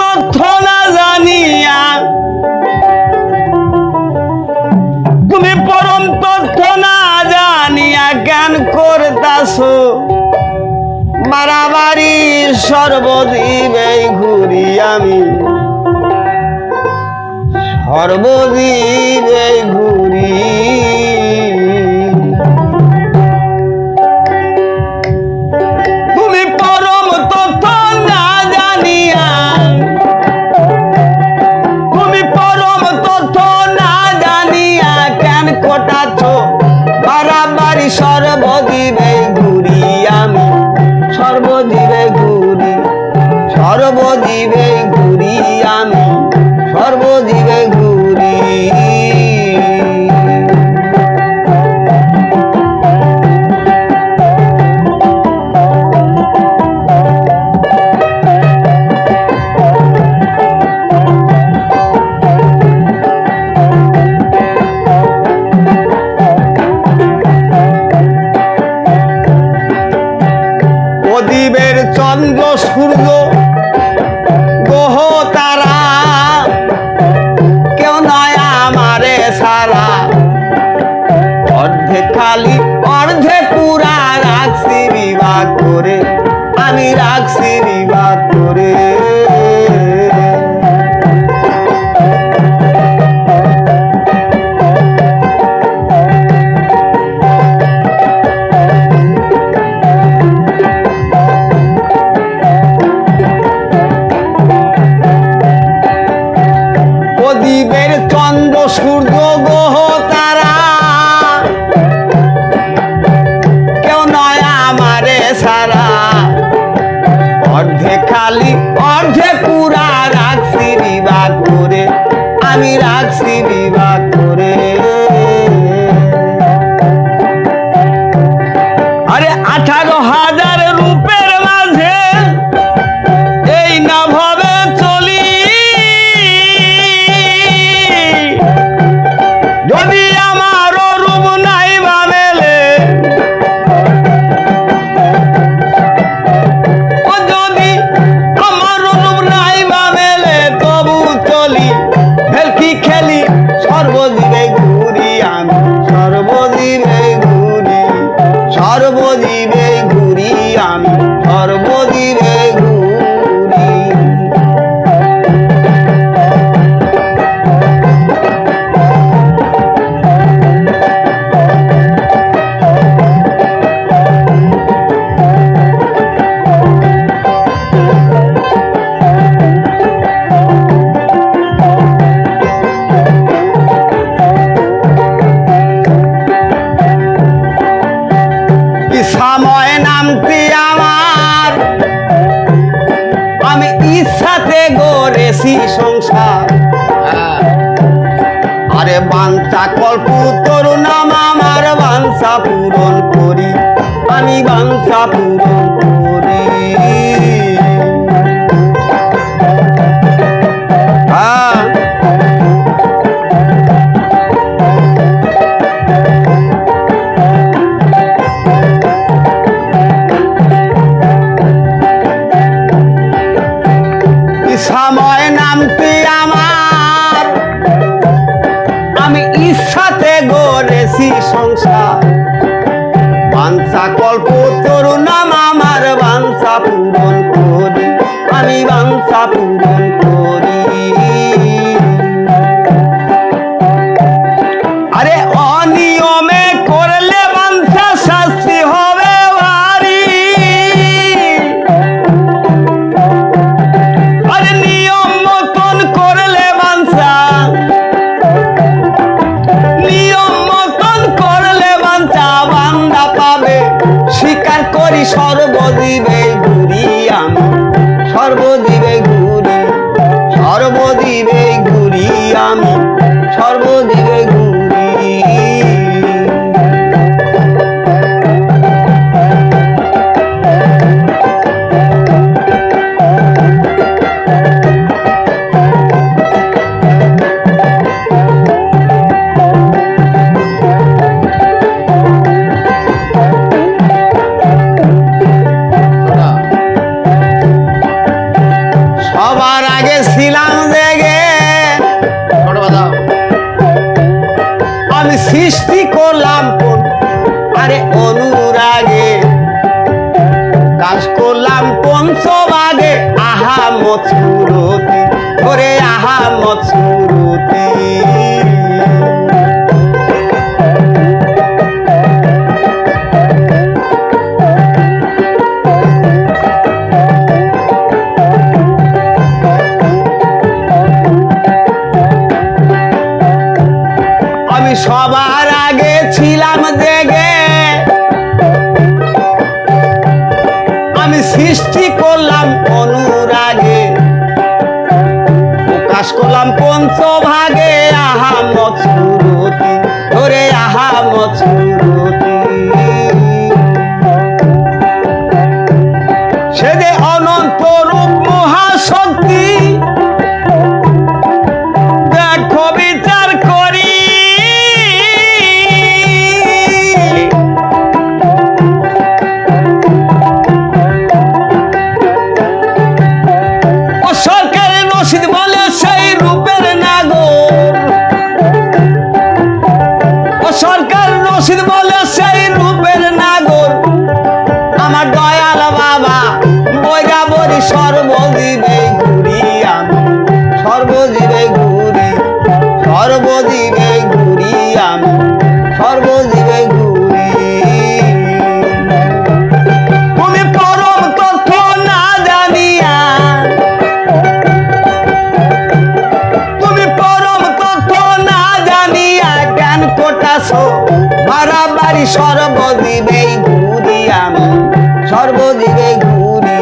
তথ্য না জানিয়া, তুমি পরম তথ্য না জানিয়া জ্ঞান করতাছো মারামারি। সর্বজীবে ঘুরি আমি, সর্বজীবে ঘুরি। তুমি পরম তথ্য না জানিয়া, তুমি পরম তথ্য না জানিয়া জ্ঞান কোটাচ্ছ বারাবারি। সর্বজীবে ঘুরি আমি, সর্বজীবে ঘুরি, সর্বজীবে ঘুরি আমি, সর্বজীবে ঘুরি। প্রদীপের চন্দ্র সূর্য গ্রহ তারা, কেউ নয় আমারে সারা। অর্ধেক খালি অর্ধেক পুরা রাখছি বিভাগ করে, আমি রাখছি বিভাগ করে। প্রদীপের চন্দ্র সূর্য গ্রহ তারা, কেউ নয় আমারে সারা। অর্ধেক খালি অর্ধেক পুরা রাখছি বিভাগ করে, আমি রাখছি বিভাগ করে। আরে 18,000 রূপের মাঝে এই না ভাবে চলি। যদি আমার রূপ নাই বা মেলে, ও যদি আমার রূপ নাই বা মেলে, তবু চলি ভেলকি খেলি। সর্বজীবে ঘুরি আমি, সর্বজীবে ঘুরি, সর্বজীবে ঘুরি আমি, সর্বজীবে ঘুরি। সময় নামটি আমার, আমি ইচ্ছাতে গড়েছি সংসার। আরে বাঞ্ছা কল্প তরু নাম আমার, বাঞ্ছা পূরণ করি আমি, বাঞ্ছা পূরণ করি। সময় নামটি আমার, আমি ইচ্ছাতে গড়েছি সংসার। বাঞ্ছা কল্প তরু নাম আমার, বাঞ্ছা পূরণ করি আমি, বাঞ্ছা পূরণ করি। আরে অনিয়মে করলে বাঞ্ছা শাস্তি হবে ভারী। আরে নিয়ম মতন করলে বাঞ্ছা, নিয়ম মতন করলে বাঞ্ছা বান্দা পাবে। স্বীকার করি সর্বজীবে ঘুরি আমি, সর্বজীবে ঘুরি, সর্বজীবে ঘুরি আমি, সর্বজীবে ঘুরি। সবার সৃষ্টি করলাম কোন আরে অনুরাগে, কাজ করলাম পঞ্চভাগে, আহামত সুরতি ওরে আহামত সুরতি। আমি সবার আগে ছিলাম জেগে, আমি সৃষ্টি করলাম অনুরাগে, প্রকাশ করলাম পঞ্চভাগে, আহামত সুরতি ওরে আহামত সুরতি। সে যে অনন্ত রূপ মহাশক্তি, দেখো বিচার করি, ও সরকারের রশিদ বলে সেই রূপের নাগর, ও সরকার রশিদ বলে সেই রূপের নাগর, আমার দয়াল বাবা বৈরাবরী সর্বজীবে ঘুরি আমি, সর্বজীবে ঘুরি, সর্বজীবে ঘুরি আমি, সর্বজীবে ঘুরি। তুমি পরম তথ্য না জানিয়া, তুমি পরম তথ্য না জানিয়া জ্ঞান কোটাছো বাড়াবাড়ি, সর্বজীবে ঘুরি আমি, সর্বজীবে ঘুরি,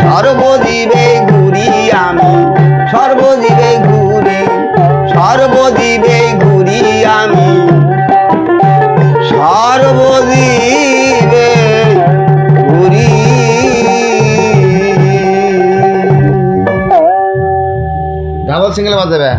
সর্বজীবে ঘুরি আমি, সর্বজীবে ঘুরি, সর্বজীবে ঘুরি আমি, সর্বজীবে ঘুরি। ডাবল সিঙ্গেল বাজাবে।